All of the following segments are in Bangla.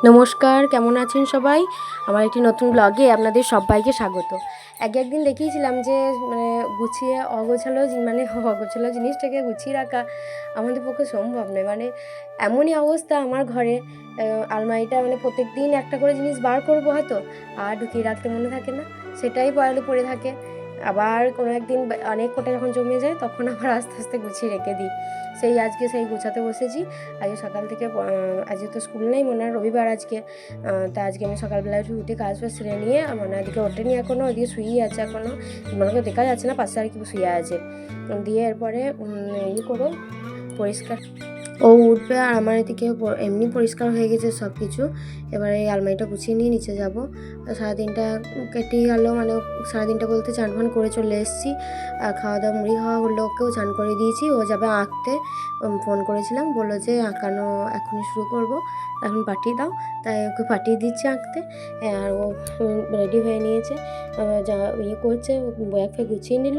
নমস্কার, কেমন আছেন সবাই? আমার একটি নতুন ব্লগে আপনাদের সবাইকে স্বাগত। একদিন দেখিয়েছিলাম যে গুছিয়ে অগোছালো জিনিসটাকে গুছিয়ে রাখা আমাদের পক্ষে সম্ভব নয়। এমনই অবস্থা আমার ঘরে, আলমারিটা প্রত্যেকদিন একটা করে জিনিস বার করবো হয়তো, আর ঢুকিয়ে রাখতে মনে থাকে না, সেটাই পড়ে থাকে। আবার কোনো একদিন অনেক কটা যখন জমে যায় তখন আবার আস্তে আস্তে গুছিয়ে রেখে দিই। আজকে গুছাতে বসেছি। আজকে সকাল থেকে আজকে তো স্কুল নেই, মনে হয় রবিবার আজকে। তা আজকে আমি সকালবেলায় উঠে কাজ বাজ সেরে নিয়ে এদিকে ওঠেনি এখনও, ওইদিকে শুয়েই আছে এখনও, মনে দেখা যাচ্ছে না, পাশে আর কি শুয়ে আছে। দিয়ে এরপরে করে পরিষ্কার ও উঠবে, আর আমার এদিকে এমনি পরিষ্কার হয়ে গেছে সব কিছু। এবারে এই আলমারিটা গুছিয়ে নিয়ে নিচে যাবো। সারাদিনটা কেটেই গেল, সারাদিনটা বলতে চান ফান করে চলে এসেছি। খাওয়া দাওয়া মুড়ি খাওয়া হলো, ওকেও চান করে দিয়েছি, ও যাবে আঁকতে। ফোন করেছিলাম, বললো যে আঁকানো এখনই শুরু করব, এখন পাঠিয়ে দাও, তাই ওকে পাঠিয়ে দিচ্ছি আঁকতে। আর ও রেডি হয়ে নিয়েছে, যা করছে, ব্যাগ ফ্যাগ গুছিয়ে নিল।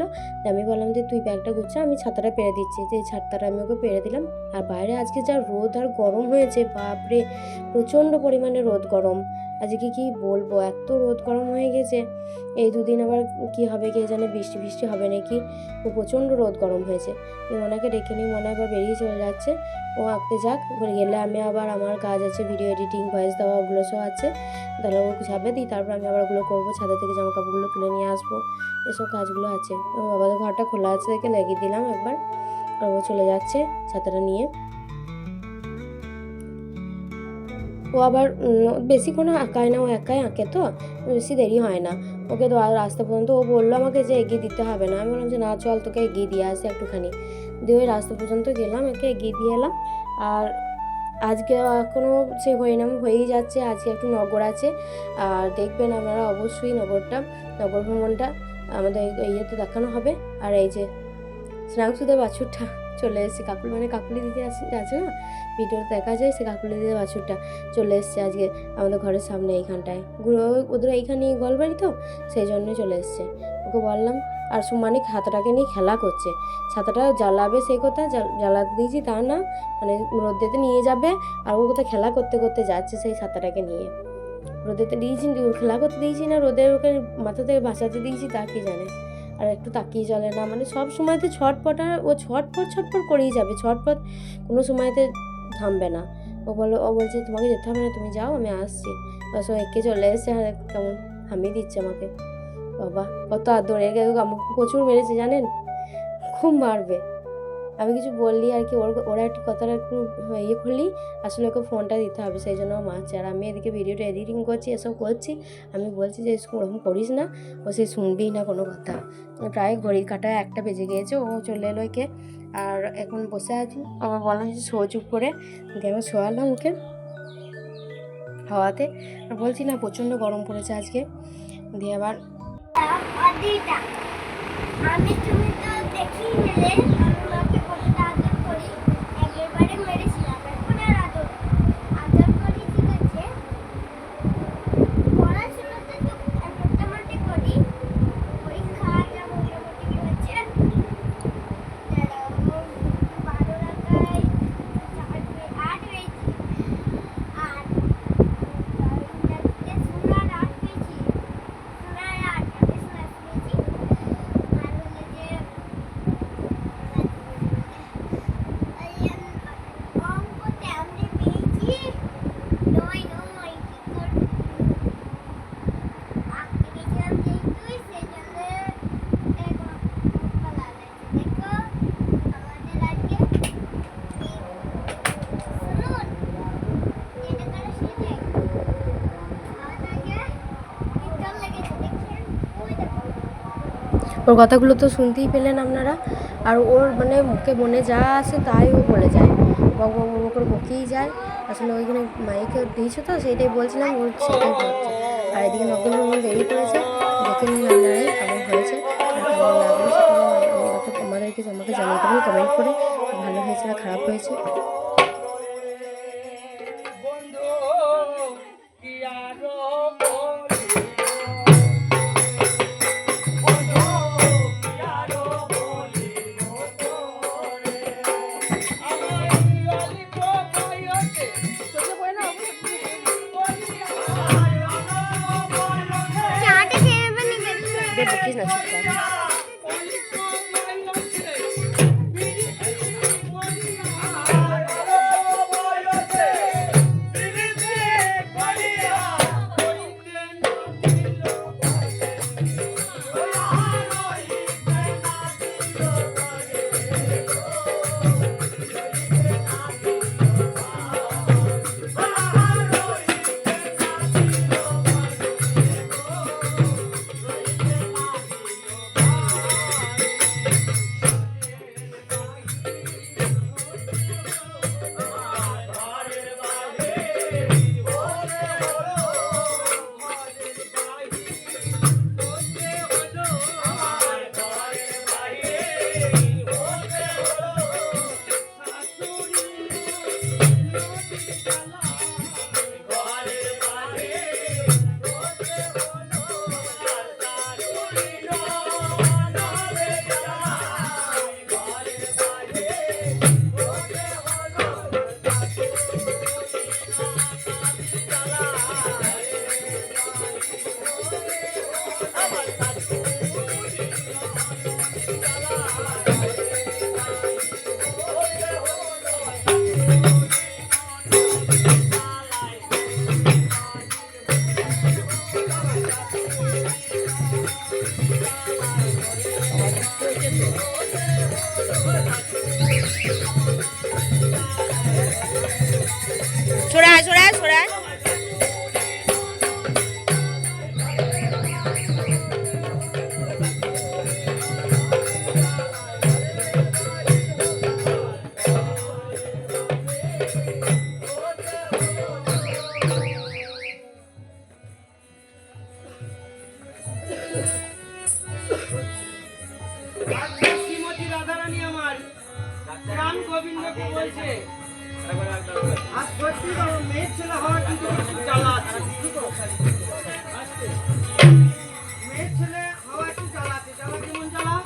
আমি বললাম যে তুই ব্যাগটা গুছা, আমি ছাতাটা পেরে দিচ্ছি। যে ছাতাটা আমি ওকে পেরে দিলাম। আর বাইরে আজকে যা রোদ আর গরম হয়েছে, বাপরে, প্রচণ্ড পরিমাণে রোদ গরম। আজকে কি বলবো, এত রোদ গরম হয়ে গেছে। এই দুদিন আবার কি হবে কে জানে, বৃষ্টি হবে নাকি। প্রচণ্ড রোদ গরম হয়েছে। ওনাকে ডেকে নিই, মনে আবার বেরিয়ে চলে যাচ্ছে। ও আঁকতে যাক, ওখানে গেলে আমি আবার আমার কাজ আছে, ভিডিও এডিটিং, ভয়েস দেওয়া, ওগুলো সব আছে। তাহলে ও ছাপে দিই, তারপর আমি আবার ওগুলো করবো, ছাদা থেকে জামা কাপড়গুলো তুলে নিয়ে আসবো, এসব কাজগুলো আছে। বাবাদের ঘরটা খোলা আছে দেখে লাগিয়ে দিলাম একবার। আর ও চলে যাচ্ছে ছাতাটা নিয়ে। ও আবার বেশিক্ষণ আঁকায় না, ও একাই আঁকে তো, বেশি দেরি হয় না। ওকে তো আর রাস্তা পর্যন্ত ও বললো আমাকে যে এগিয়ে দিতে হবে না। আমি বললাম যে না, চল তোকে এগিয়ে দিয়ে আসে একটুখানি। দিয়ে ওই রাস্তা পর্যন্ত গেলাম, একে এগিয়ে দিয়ে এলাম। আর আজকে এখনও সে হয়েই যাচ্ছে। আজকে একটু নগর আছে, আর দেখবেন আপনারা অবশ্যই নগর ভ্রমণটা আমাদের ইয়েতে দেখানো হবে। আর এই যে শ্রাংশুদের বাছুরটা চলে এসেছে, কাকুলি দিদি আছে না, ভিডিওতে দেখা যায়, সে কাকুলি দিদির বাছুরটা চলে এসেছে আজকে আমাদের ঘরের সামনে এইখানটায়। ওদের এইখানে গলবাড়ি তো, সেই জন্যই চলে এসছে। ওকে বললাম, আর সুমানিক ছাতাটাকে নিয়ে খেলা করছে। ছাতাটা জ্বালাবে সেই কথা, জ্বালাতে দিয়েছি তা না, রোদেতে নিয়ে যাবে, আর ও কোথায় খেলা করতে করতে যাচ্ছে সেই ছাতাটাকে নিয়ে। রোদেতে দিয়েছি, খেলা করতে দিয়েছি না রোদের ওকে মাথা থেকে বাঁচাতে দিয়েছি, তা কি জানে। আর একটু তাকিয়ে চলে না, সব সময়তে ছটপট, আর ও ছটপট করেই যাবে, ছটপট কোনো সময়তে থামবে না। ও বলছে তোমাকে যেতে হবে না, তুমি যাও, আমি আসছি। বাস ও এঁকে চলে এসছে, আর কেমন থামিয়ে দিচ্ছে আমাকে। বাবা, কত আদর, এর আমাকে প্রচুর মেরেছে জানেন, খুব মারবে। আমি কিছু বললি আর কি, ওরা একটু কথাটা একটু করলেই আসলে ওকে ফোনটা দিতে হবে, সেই জন্য ও মারছে। আর আমি এদিকে ভিডিওটা এডিটিং করছি, এসব করছি, আমি বলছি যে ওরকম করিস না, ও সে শুনবেই না কোনো কথা। প্রায় ঘড়ির কাঁটায় 1টা বেজে গিয়েছে, ও চলে এলো একে। আর এখন বসে আছি, আমার বললাম যে শো চুপ করে, দিয়ে আমি শোয়ালাম ওকে হাওয়াতে। আর বলছি না, প্রচণ্ড গরম পড়েছে আজকে। দিয়ে আবার আমি তুমি তো দেখি নিলে আমি মাকে কতটা আদর করি, একেবারে মেরেছিলাম, এখন আর আদর করি। ঠিক আছে, পড়াশোনাতে তো মোটামুটি করি, পরীক্ষাটা মোটামুটি হয়েছে। 12 রাখায় 8 পেয়েছি, আর ইংরাজিতে সোনার 8 পেয়েছি, সোনার 8 আমি সোনার পেয়েছি। ওর কথাগুলো তো শুনতেই পেলেন আপনারা। আর ওর মুখে মনে যা আসে তাই ও বলে যায়, বক করে বকেই যায়। আসলে ওইখানে মাইকে দিয়েছে তো, সেইটাই বলছিলাম, ওর সেটাই বলছে। আর এদিকে নতুন ভ্রমণ বেরিয়ে পড়েছে, দেখে নিন আপনারাই কেমন হয়েছে, আর কেমন লাগলো সেটা আমাকে জানিয়ে দেবেন কমেন্ট করে, ভালো হয়েছে না খারাপ হয়েছে। না চুপচাপ। সরায় সরায় সরায়। শ্রীমতী রাধারানী আমার রাম গোবিন্দকে বলছে আর সত্যি মেয়ের ছেলে হওয়া কিন্তু খুব জ্বালা আছে। মেয়ের ছেলে হওয়া একটু জ্বালা আছে। জ্বালা যেমন জ্বালা,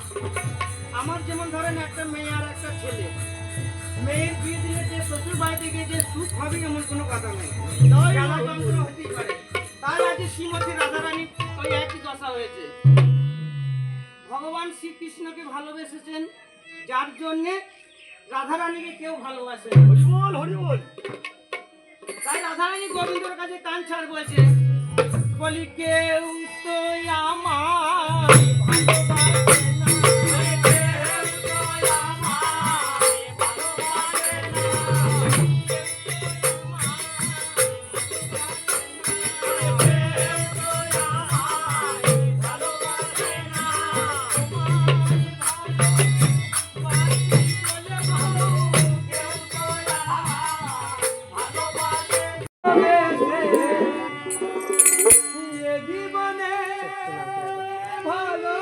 আমার যেমন ধরেন একটা মেয়ে আর একটা ছেলে, মেয়ের বিয়ে দিলে যে শ্বশুর বাড়িতে গিয়ে যে সুখ হবে এমন কোনো কথা নেই, জ্বালা যন্ত্রণা হতেই পারে। তাই আজ শ্রীমতী রাধারানী ওই একই দশা হয়েছে। ভগবান শ্রীকৃষ্ণকে ভালোবেসেছেন, যার জন্যে রাধারানীকে কেউ ভালোবাসে। হরিবল হরিবল। তাই রাধারানী গোবিন্দর কাছে কান ছাড় বলছে, বলি কেউ তো আমার ভালোবাসে না, কেউ তো আমায় ভালোবাসে না, জীবনে ভালো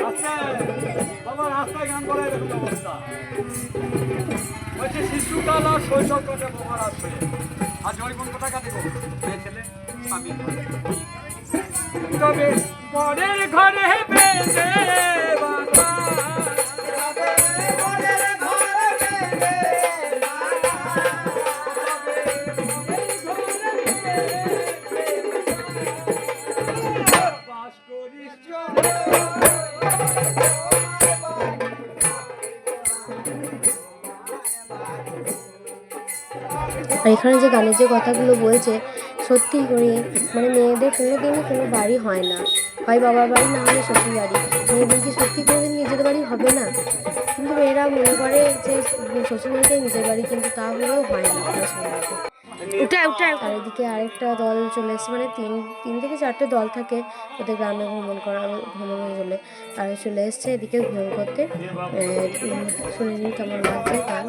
আচ্ছা বাবা রাস্তায় গান করা এরকম অবস্থা বলছে শিশুকাল আর শৈশব কাটে বোমার আসবে আর জয়গুণ কোথায় কাটে গো মেয়ে ছেলে স্বামী তবে পরের ঘরে বেঁধে বাঁধা বাস করিস আর এখানে যে গানের যে কথাগুলো বলছে সত্যি করে মানে মেয়েদের কোনো দিনই কোনো বাড়ি হয় না, হয় বাবার বাড়ি না হলে শ্বশুর বাড়ি। মেয়েদের কি সত্যি কোনো দিন নিজেদের বাড়ি হবে না? কিন্তু মেয়েরা মনে করে যে শ্বশুর বাড়িটাই নিজের বাড়ি, কিন্তু তা হলেও হয় না কোনো সময়তে। আর এদিকে আরেকটা দল চলে এসছে, মানে তিন থেকে চারটে দল থাকে ওদের গ্রামে ভ্রমণে চলে, আর চলে এসছে এদিকে ভ্রমণ করতে। শুনে নিন কেমন লাগছে গান।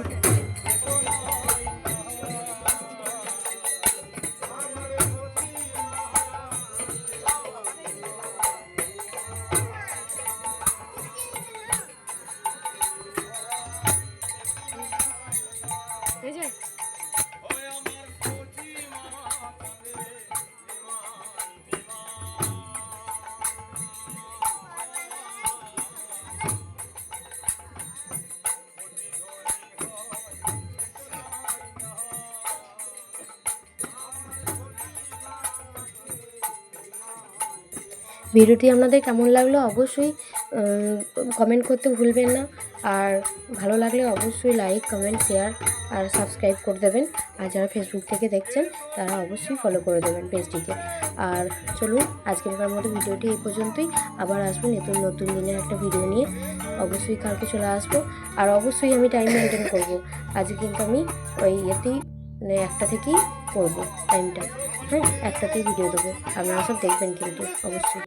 ভিডিওটি আপনাদের কেমন লাগলো অবশ্যই কমেন্ট করতে ভুলবেন না, আর ভালো লাগলে অবশ্যই লাইক, কমেন্ট, শেয়ার আর সাবস্ক্রাইব করে দেবেন। আর যারা ফেসবুক থেকে দেখছেন তারা অবশ্যই ফলো করে দেবেন পেজটিকে। আর চলুন আজকের মতো ভিডিওটি এই পর্যন্তই, আবার আসবো নতুন দিনের একটা ভিডিও নিয়ে। অবশ্যই কালকে চলে আসবো, আর অবশ্যই আমি টাইম মেনটেন করবো। আজকে কিন্তু আমি ওই ইয়েতেই মানে 1টা থেকেই করবো টাইমটা, হ্যাঁ 1টাতেই ভিডিও দেবো, আপনারা সব দেখবেন কিন্তু অবশ্যই।